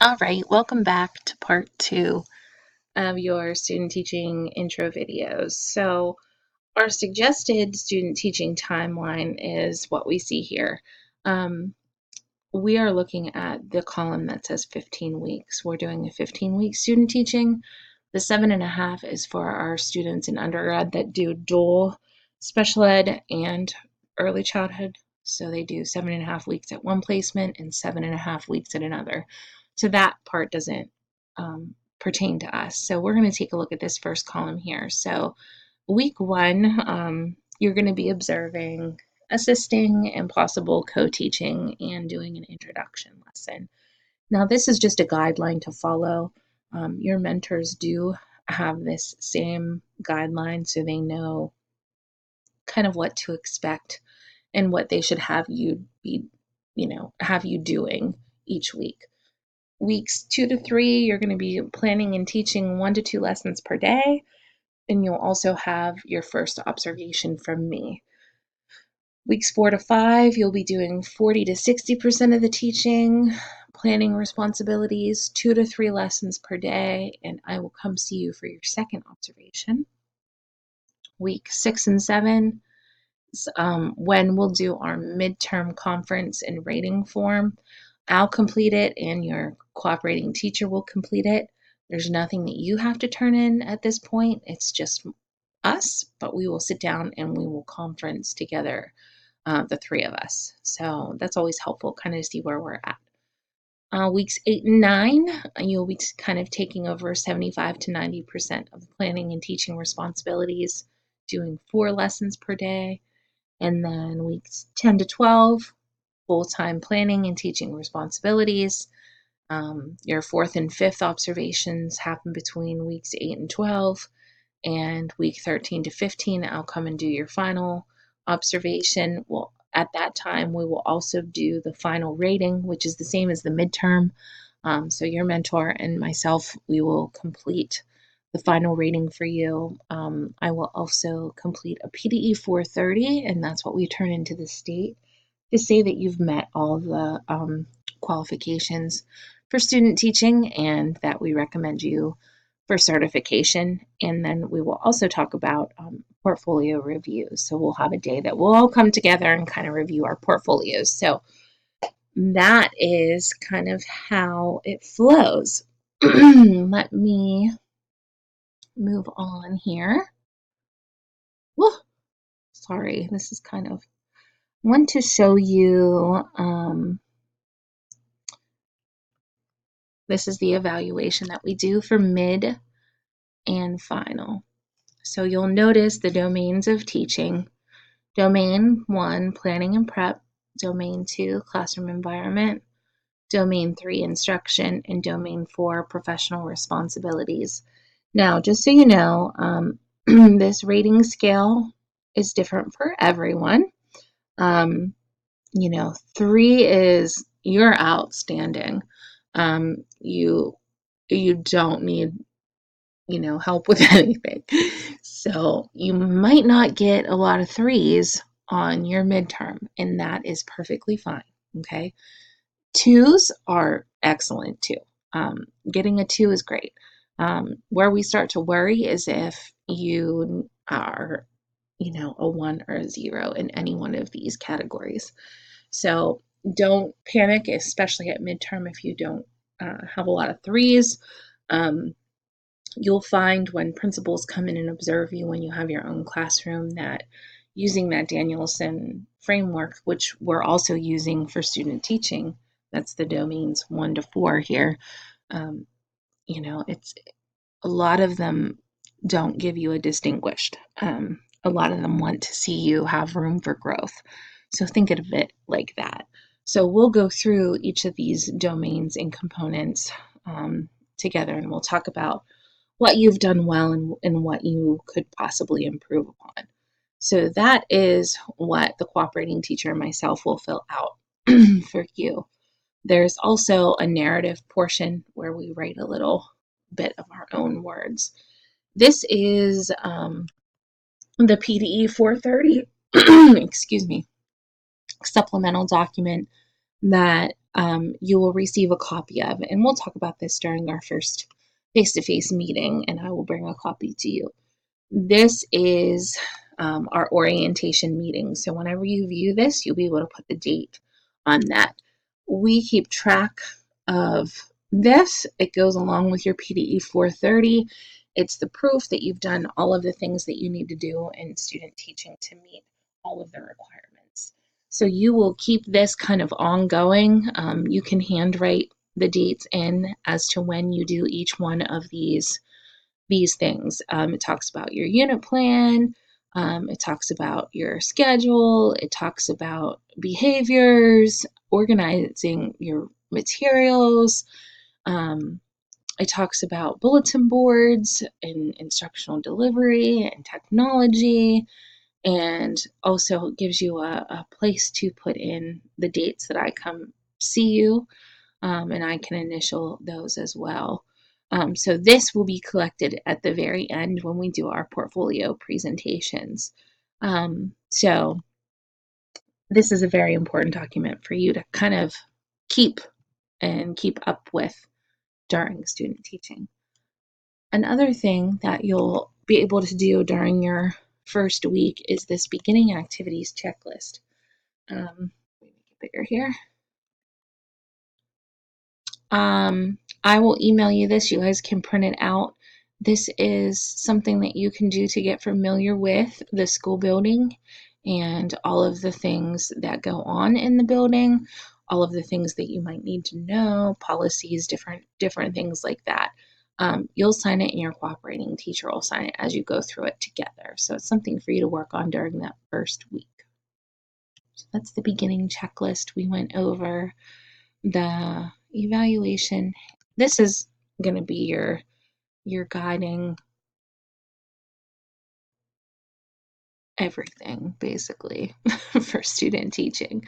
All right, welcome back to part 2 of your student teaching intro videos. So our suggested student teaching timeline is what we see here. We are looking at the column that says 15 weeks. We're doing a 15-week student teaching. The 7.5 is for our students in undergrad that do dual special ed and early childhood. So they do 7.5 weeks at one placement and 7.5 weeks at another. So that part doesn't pertain to us. So we're going to take a look at this first column here. So week 1, you're going to be observing, assisting, and possible co-teaching and doing an introduction lesson. Now this is just a guideline to follow. Your mentors do have this same guideline, so they know kind of what to expect and what they should have you be, have you doing each week. Weeks 2 to 3, you're going to be planning and teaching 1 to 2 lessons per day, and you'll also have your first observation from me. Weeks 4 to 5, you'll be doing 40 to 60% of the teaching, planning responsibilities, 2 to 3 lessons per day, and I will come see you for your second observation. Week 6 and 7, when we'll do our midterm conference and rating form. I'll complete it and your cooperating teacher will complete it. There's nothing that you have to turn in at this point. It's just us, but we will sit down and we will conference together, the 3 of us. So that's always helpful, kind of to see where we're at. Weeks 8 and 9, you'll be kind of taking over 75 to 90% of the planning and teaching responsibilities, doing 4 lessons per day. And then weeks 10 to 12, full-time planning and teaching responsibilities. Your 4th and 5th observations happen between weeks 8 and 12. And week 13 to 15, I'll come and do your final observation. Well, at that time, we will also do the final rating, which is the same as the midterm. So your mentor and myself, we will complete the final rating for you. I will also complete a PDE 430, and that's what we turn into the state to say that you've met all the qualifications for student teaching and that we recommend you for certification. And then we will also talk about portfolio reviews. So we'll have a day that we'll all come together and kind of review our portfolios. So that is kind of how it flows. Let me move on here. Whoa, sorry, this is kind of want to show you. This is the evaluation that we do for mid and final. So you'll notice the domains of teaching. Domain 1, planning and prep. Domain 2, classroom environment. Domain 3, instruction. And domain 4, professional responsibilities. Now, just so you know, this rating scale is different for everyone. 3 is you're outstanding. You don't need help with anything. So you might not get a lot of 3s on your midterm, and that is perfectly fine. Okay. 2s are excellent too. Getting a 2 is great. Where we start to worry is if you are, a 1 or a 0 in any one of these categories. So don't panic, especially at midterm if you don't have a lot of 3s. You'll find when principals come in and observe you when you have your own classroom that using that Danielson framework, which we're also using for student teaching, that's the domains 1 to 4 here. It's a lot of them don't give you a distinguished. A lot of them want to see you have room for growth. So think of it like that. So we'll go through each of these domains and components together, and we'll talk about what you've done well and what you could possibly improve upon. So that is what the cooperating teacher and myself will fill out for you. There's also a narrative portion where we write a little bit of our own words. This is the PDE 430, excuse me, supplemental document that you will receive a copy of. And we'll talk about this during our first face-to-face meeting, and I will bring a copy to you. This is our orientation meeting. So whenever you view this, you'll be able to put the date on that. We keep track of this. It goes along with your PDE 430. It's the proof that you've done all of the things that you need to do in student teaching to meet all of the requirements. So you will keep this kind of ongoing. You can handwrite the dates in as to when you do each one of these things. It talks about your unit plan. It talks about your schedule. It talks about behaviors, organizing your materials. It talks about bulletin boards and instructional delivery and technology, and also gives you a place to put in the dates that I come see you, and I can initial those as well. So this will be collected at the very end when we do our portfolio presentations. So this is a very important document for you to kind of keep up with during student teaching. Another thing that you'll be able to do during your first week is this beginning activities checklist. Let me make it bigger here. I will email you this. You guys can print it out. This is something that you can do to get familiar with the school building and all of the things that go on in the building, all of the things that you might need to know, policies, different things like that. You'll sign it and your cooperating teacher will sign it as you go through it together. So it's something for you to work on during that first week. So that's the beginning checklist. We went over the evaluation. This is going to be your guiding everything basically for student teaching.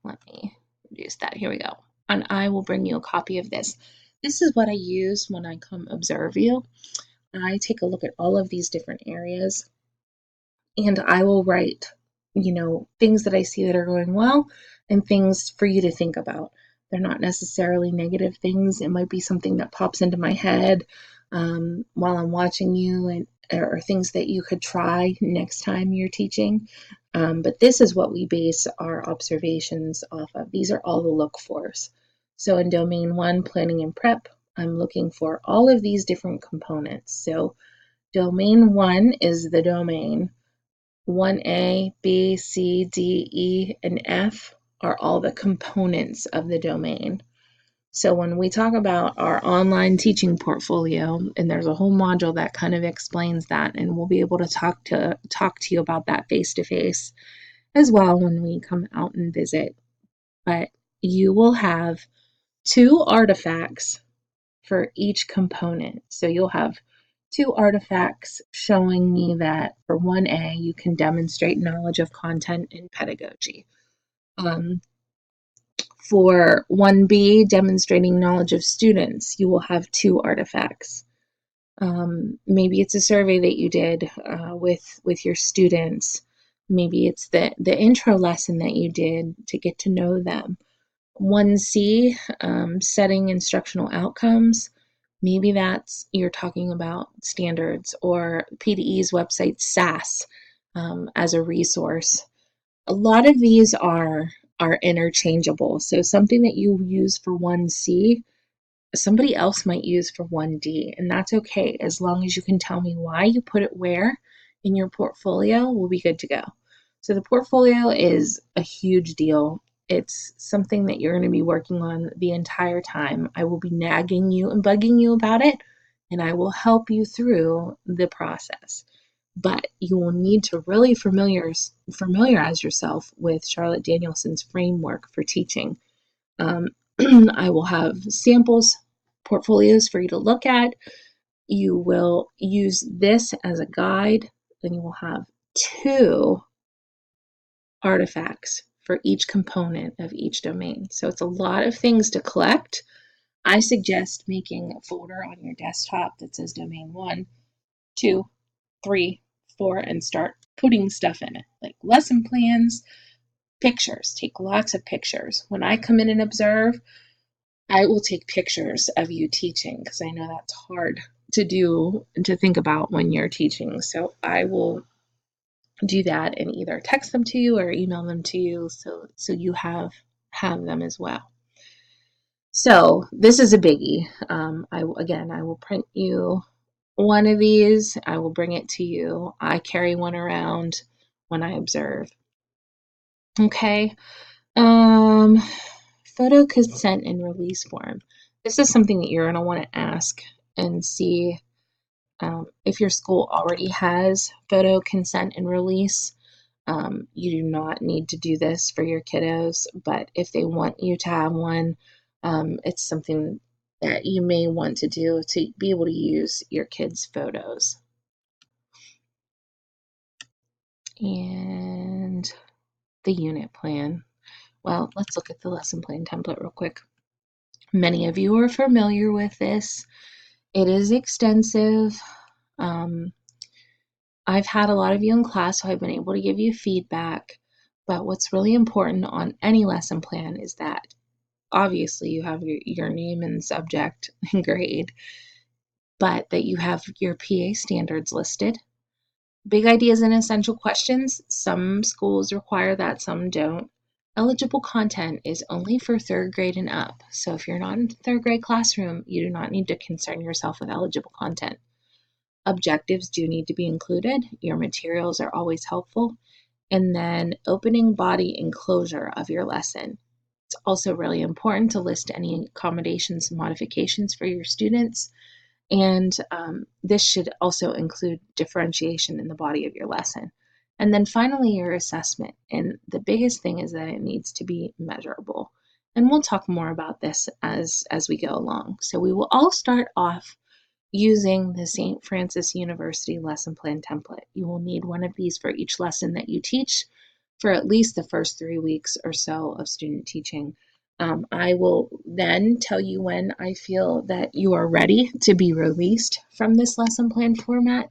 Let me reduce that. Here we go. And I will bring you a copy of this. This is what I use when I come observe you. I take a look at all of these different areas and I will write, things that I see that are going well and things for you to think about. They're not necessarily negative things. It might be something that pops into my head while I'm watching you, or things that you could try next time you're teaching. But this is what we base our observations off of. These are all the look fors. So in domain 1, planning and prep, I'm looking for all of these different components. So domain 1 is the domain. 1A, B, C, D, E, and F are all the components of the domain. So when we talk about our online teaching portfolio, and there's a whole module that kind of explains that, and we'll be able to talk to you about that face to face as well when we come out and visit. But you will have 2 artifacts for each component. So you'll have 2 artifacts showing me that for 1A, you can demonstrate knowledge of content and pedagogy. For 1B, demonstrating knowledge of students, you will have 2 artifacts. Maybe it's a survey that you did with your students. Maybe it's the intro lesson that you did to get to know them. 1C, setting instructional outcomes. Maybe that's you're talking about standards or PDE's website SAS as a resource. A lot of these are interchangeable. So something that you use for 1C, somebody else might use for 1D, and that's okay as long as you can tell me why you put it where in your portfolio. We'll be good to go. So the portfolio is a huge deal. It's something that you're going to be working on the entire time. I will be nagging you and bugging you about it, and I will help you through the process. But you will need to really familiarize yourself with Charlotte Danielson's framework for teaching. I will have samples, portfolios for you to look at. You will use this as a guide, and you will have 2 artifacts for each component of each domain. So it's a lot of things to collect. I suggest making a folder on your desktop that says domain 1, 2, 3, 4, and start putting stuff in it, like lesson plans, Pictures, take lots of pictures. When I come in and observe, I will take pictures of you teaching because I know that's hard to do and to think about when you're teaching. So I will do that and either text them to you or email them to you so you have them as well. So this is a biggie. I will print you one of these. I will bring it to you. I carry one around when I observe. Okay. Um, Photo consent and release form. This is something that you're going to want to ask and see if your school already has photo consent and release. You do not need to do this for your kiddos, but if they want you to have one, it's something that you may want to do to be able to use your kids' photos. And the unit plan. Well, let's look at the lesson plan template real quick. Many of you are familiar with this. It is extensive. I've had a lot of you in class, so I've been able to give you feedback. But what's really important on any lesson plan is that obviously you have your name and subject and grade, but that you have your PA standards listed. Big ideas and essential questions. Some schools require that, some don't. Eligible content is only for third grade and up. So if you're not in the third grade classroom, you do not need to concern yourself with eligible content. Objectives do need to be included. Your materials are always helpful. And then opening body and closure of your lesson. It's also really important to list any accommodations and modifications for your students. And this should also include differentiation in the body of your lesson. And then finally, your assessment. And the biggest thing is that it needs to be measurable. And we'll talk more about this as we go along. So we will all start off using the St. Francis University lesson plan template. You will need one of these for each lesson that you teach for at least the first 3 weeks or so of student teaching. I will then tell you when I feel that you are ready to be released from this lesson plan format,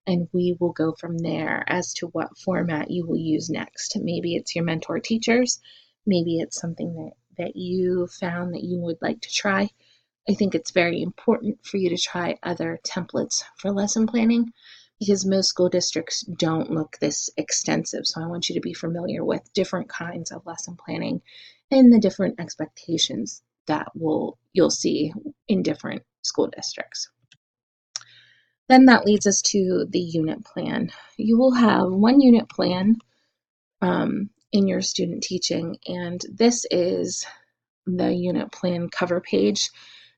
and we will go from there as to what format you will use next. Maybe it's your mentor teachers, maybe it's something that you found that you would like to try. I think it's very important for you to try other templates for lesson planning because most school districts don't look this extensive. So I want you to be familiar with different kinds of lesson planning and the different expectations that you'll see in different school districts. Then that leads us to the unit plan. You will have one unit plan in your student teaching, and this is the unit plan cover page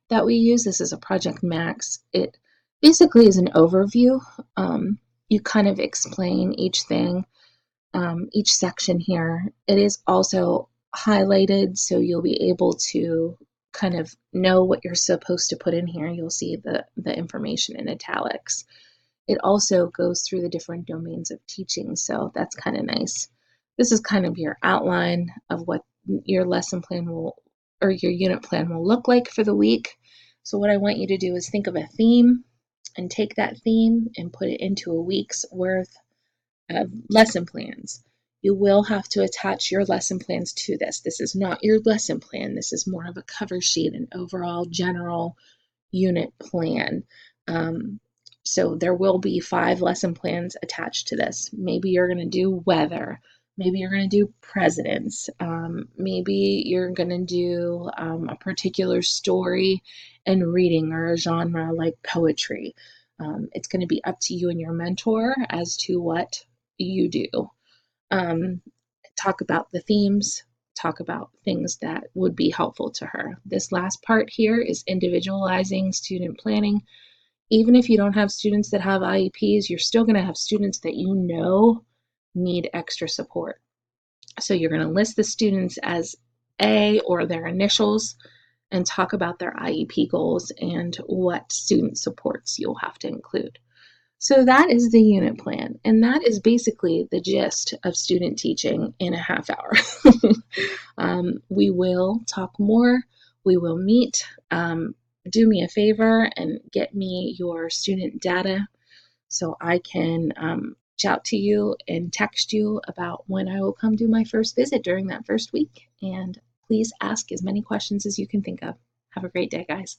that we use. This is a Project Max. It basically is an overview. You kind of explain each thing, each section here. It is also highlighted, so you'll be able to kind of know what you're supposed to put in here. You'll see the information in italics. It also goes through the different domains of teaching, so that's kind of nice. This is kind of your outline of what your lesson plan or your unit plan will look like for the week. So what I want you to do is think of a theme and take that theme and put it into a week's worth of lesson plans. You will have to attach your lesson plans to this. This is not your lesson plan. This is more of a cover sheet, an overall general unit plan. So there will be 5 lesson plans attached to this. Maybe you're going to do weather. Maybe you're going to do presidents. Maybe you're going to do a particular story and reading or a genre like poetry. It's going to be up to you and your mentor as to what you do. Talk about the themes, talk about things that would be helpful to her. This last part here is individualizing student planning. Even if you don't have students that have IEPs, you're still going to have students that you know need extra support. So you're going to list the students as A or their initials and talk about their IEP goals and what student supports you'll have to include. So that is the unit plan, and that is basically the gist of student teaching in a half hour. We will talk more. We will meet. Do me a favor and get me your student data so I can reach out to you and text you about when I will come do my first visit during that first week. And please ask as many questions as you can think of. Have a great day, guys.